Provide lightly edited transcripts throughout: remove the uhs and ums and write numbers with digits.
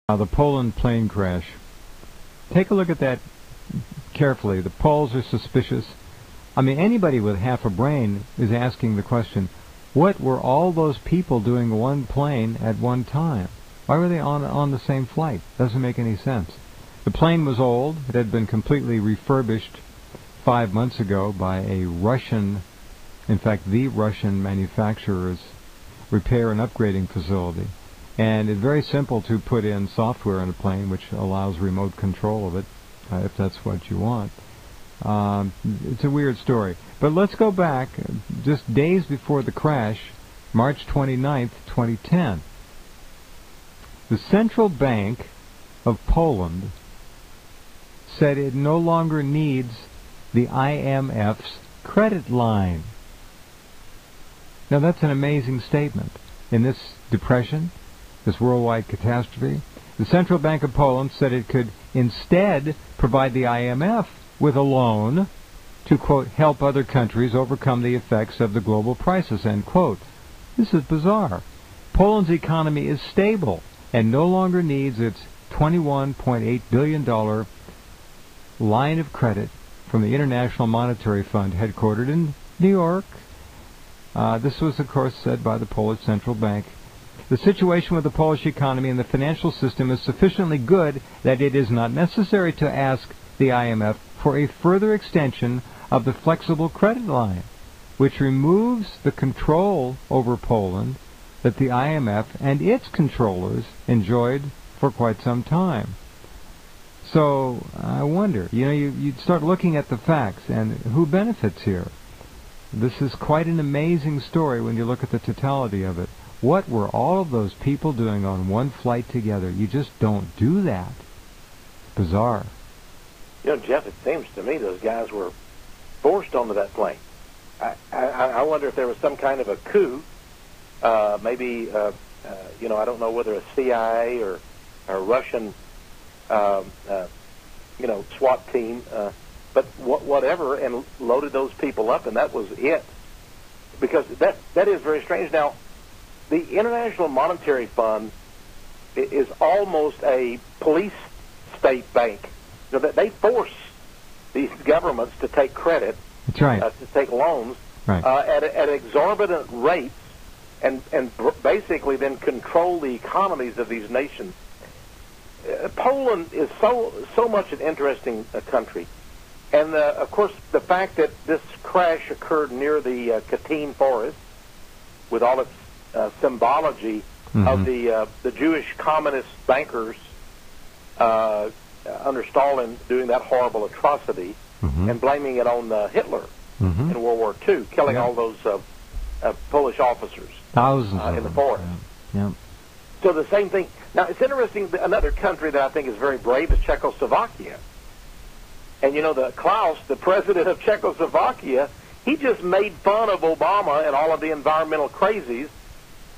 The Poland plane crash. Take a look at that carefully. The Poles are suspicious. I mean, anybody with half a brain is asking the question, what were all those people doing in one plane at one time? Why were they on the same flight? Doesn't make any sense. The plane was old. It had been completely refurbished 5 months ago by a Russian, in fact, the Russian manufacturer's repair and upgrading facility. And it's very simple to put in software in a plane which allows remote control of it, if that's what you want. It's a weird story. But let's go back just days before the crash, March 29th, 2010. The Central Bank of Poland said it no longer needs the IMF's credit line. Now that's an amazing statement. In this depression, this worldwide catastrophe, the Central Bank of Poland said it could instead provide the IMF with a loan to, quote, help other countries overcome the effects of the global crisis, end quote. This is bizarre. Poland's economy is stable and no longer needs its $21.8 billion line of credit from the International Monetary Fund headquartered in New York. This was, of course, said by the Polish Central Bank. The situation with the Polish economy and the financial system is sufficiently good that it is not necessary to ask the IMF for a further extension of the flexible credit line, which removes the control over Poland that the IMF and its controllers enjoyed for quite some time. So I wonder, you'd start looking at the facts and who benefits here. This is quite an amazing story when you look at the totality of it. What were all of those people doing on one flight together? You just don't do that. Bizarre. Jeff, it seems to me those guys were forced onto that plane. I wonder if there was some kind of a coup. Maybe, I don't know whether a CIA or a Russian, SWAT team, but whatever, and loaded those people up, and that was it. Because that is very strange. Now, the International Monetary Fund is almost a police state bank. They force these governments to take credit, that's right, to take loans, right, at exorbitant rates, and basically then control the economies of these nations. Poland is so much an interesting country, and of course the fact that this crash occurred near the Katyn forest, with all its symbology of the Jewish communist bankers under Stalin doing that horrible atrocity, and blaming it on Hitler in World War II, killing all those Polish officers, thousands in the forest. Yeah. So the same thing. Now, it's interesting, another country that I think is very brave is Czechoslovakia. And the Klaus, the president of Czechoslovakia, he just made fun of Obama and all of the environmental crazies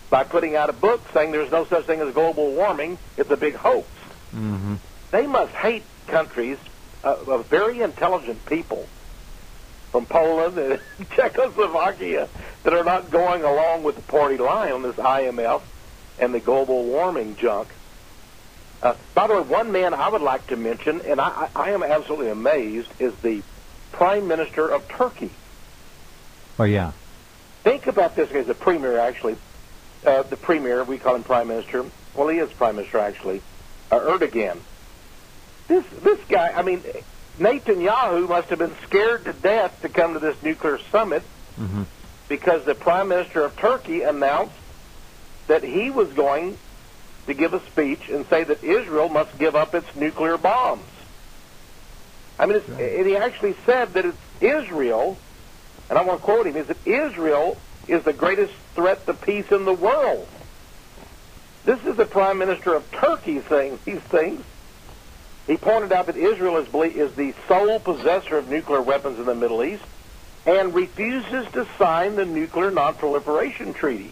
by putting out a book saying there's no such thing as global warming. It's a big hoax. They must hate countries of very intelligent people from Poland and Czechoslovakia that are not going along with the party line on this IMF and the global warming junk. By the way, one man I would like to mention, and I am absolutely amazed, is the Prime Minister of Turkey. Oh, yeah. Think about this as a premier, actually. The premier, we call him Prime Minister. Well, he is Prime Minister, actually. Erdogan. This guy, I mean, Netanyahu must have been scared to death to come to this nuclear summit because the Prime Minister of Turkey announced that he was going to give a speech and say that Israel must give up its nuclear bombs. I mean, and he actually said that it's Israel, and I want to quote him, is that Israel is the greatest threat to peace in the world. This is the Prime Minister of Turkey saying these things. He pointed out that Israel is the sole possessor of nuclear weapons in the Middle East and refuses to sign the Nuclear Non-Proliferation Treaty.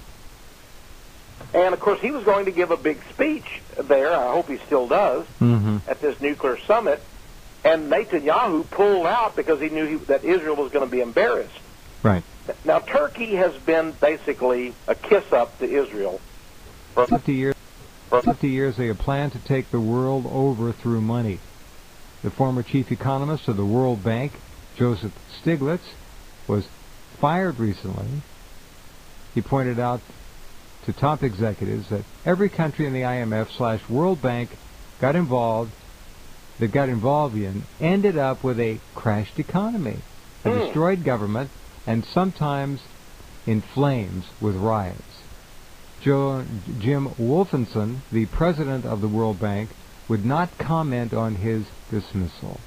And, of course, he was going to give a big speech there, I hope he still does, at this nuclear summit, and Netanyahu pulled out because he knew that Israel was going to be embarrassed. Right. Now, Turkey has been basically a kiss-up to Israel for 50 years. For 50 years, they have planned to take the world over through money. The former chief economist of the World Bank, Joseph Stiglitz, was fired recently. He pointed out to top executives that every country in the IMF/World Bank got involved in ended up with a crashed economy, a destroyed government, and sometimes in flames with riots. Jim Wolfenson, the president of the World Bank, would not comment on his dismissal.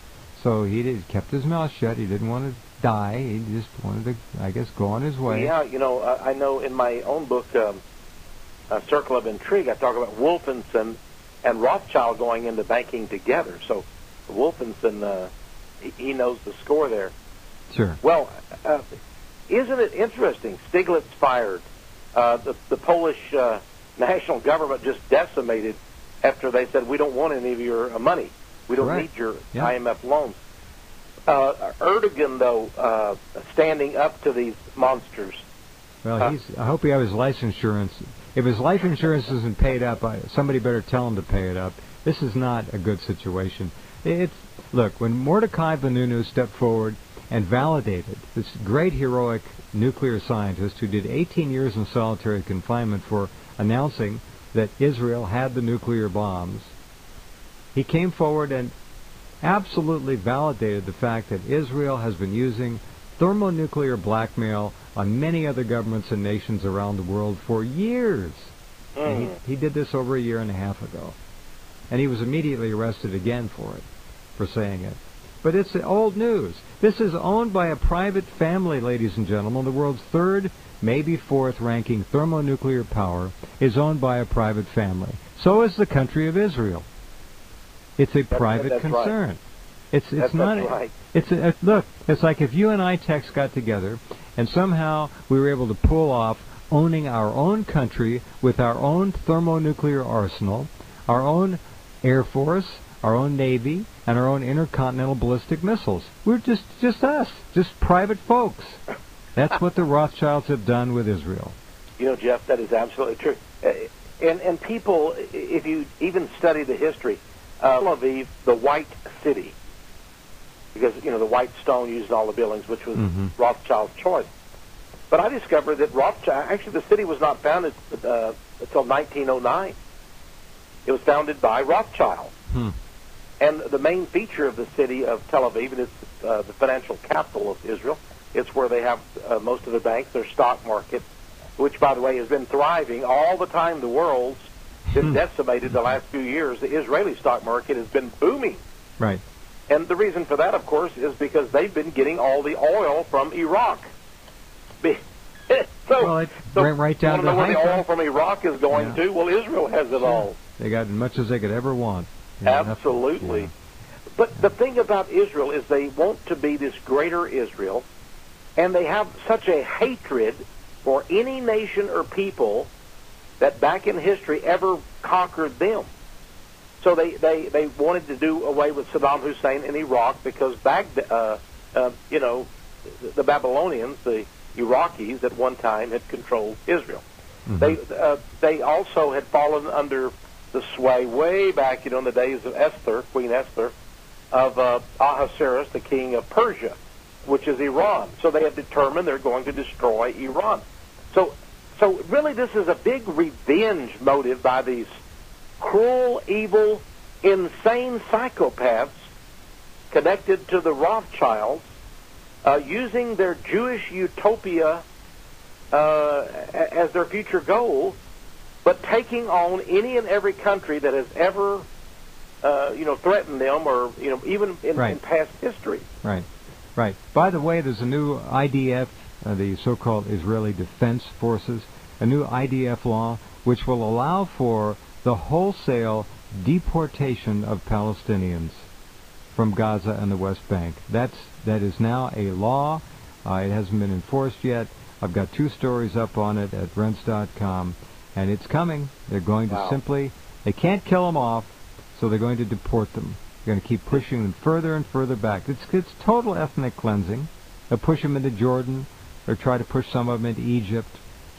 So he kept his mouth shut. He didn't want to die. He just wanted to, I guess, go on his way. Yeah, I know in my own book, Circle of Intrigue, I talk about Wolfenson and Rothschild going into banking together. So Wolfenson, he knows the score there. Sure. Well, isn't it interesting? Stiglitz fired. The Polish national government just decimated after they said, we don't want any of your money. We don't need your IMF loans. Erdogan, though, standing up to these monsters. Well, I hope he has his life insurance. If his life insurance isn't paid up, somebody better tell him to pay it up. This is not a good situation. Look, when Mordecai Vanunu stepped forward and validated this great heroic nuclear scientist who did 18 years in solitary confinement for announcing that Israel had the nuclear bombs, he came forward and absolutely validated the fact that Israel has been using thermonuclear blackmail on many other governments and nations around the world for years. And he did this over a year and a half ago. And he was immediately arrested again for saying it. But it's old news. This is owned by a private family, ladies and gentlemen. The world's third, maybe fourth ranking thermonuclear power is owned by a private family. So is the country of Israel. It's a private concern. Right. It's not. Right. Look. It's like if you and I, Tex, got together, and somehow we were able to pull off owning our own country with our own thermonuclear arsenal, our own Air Force, our own Navy, and our own intercontinental ballistic missiles. We're just us, just private folks. That's what the Rothschilds have done with Israel. Jeff, that is absolutely true. And people, if you even study the history, Tel Aviv, the White City, because, the white stone used in all the buildings, which was Rothschild's choice. But I discovered that actually the city was not founded until 1909. It was founded by Rothschild. And the main feature of the city of Tel Aviv, and it's the financial capital of Israel, it's where they have most of the banks, their stock market, which, by the way, has been thriving all the time. The world's been decimated the last few years. The Israeli stock market has been booming. Right. And the reason for that, of course, is because they've been getting all the oil from Iraq. Right down to where the oil from Iraq is going to? Well, Israel has it all. They got as much as they could ever want. Absolutely. But the thing about Israel is they want to be this greater Israel, and they have such a hatred for any nation or people that back in history ever conquered them. So they wanted to do away with Saddam Hussein in Iraq because the Babylonians, the Iraqis, at one time had controlled Israel. They also had fallen under the sway way back, in the days of Esther, Queen Esther, of Ahasuerus, the king of Persia, which is Iran. So they have determined they're going to destroy Iran. So really this is a big revenge motive by these cruel, evil, insane psychopaths connected to the Rothschilds, using their Jewish utopia as their future goal, but taking on any and every country that has ever, threatened them, or even in past history. Right. By the way, there's a new IDF, the so-called Israeli Defense Forces, a new IDF law which will allow for the wholesale deportation of Palestinians from Gaza and the West Bank. That is now a law. It hasn't been enforced yet. I've got 2 stories up on it at Rense.com, and it's coming. They're going to they can't kill them off, so they're going to deport them. They're going to keep pushing them further and further back. It's total ethnic cleansing. They'll push them into Jordan. They'll try to push some of them into Egypt.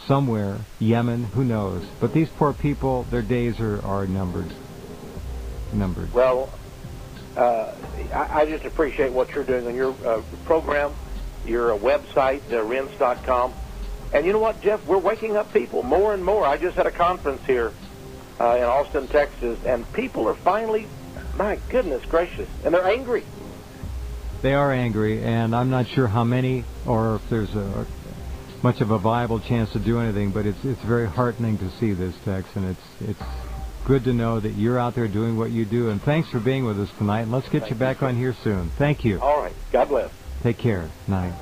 somewhere, Yemen, who knows? But these poor people, their days are numbered. Well, I just appreciate what you're doing on your program, your website, Rense.com. And you know what, Jeff? We're waking up people more and more. I just had a conference here in Austin, Texas, and people are finally, my goodness gracious, and they're angry. They are angry, and I'm not sure how many or if there's much of a viable chance to do anything, but it's very heartening to see this, Tex, and it's good to know that you're out there doing what you do. And thanks for being with us tonight, and let's get you back on here soon. Thank you. All right. God bless. Take care. Night.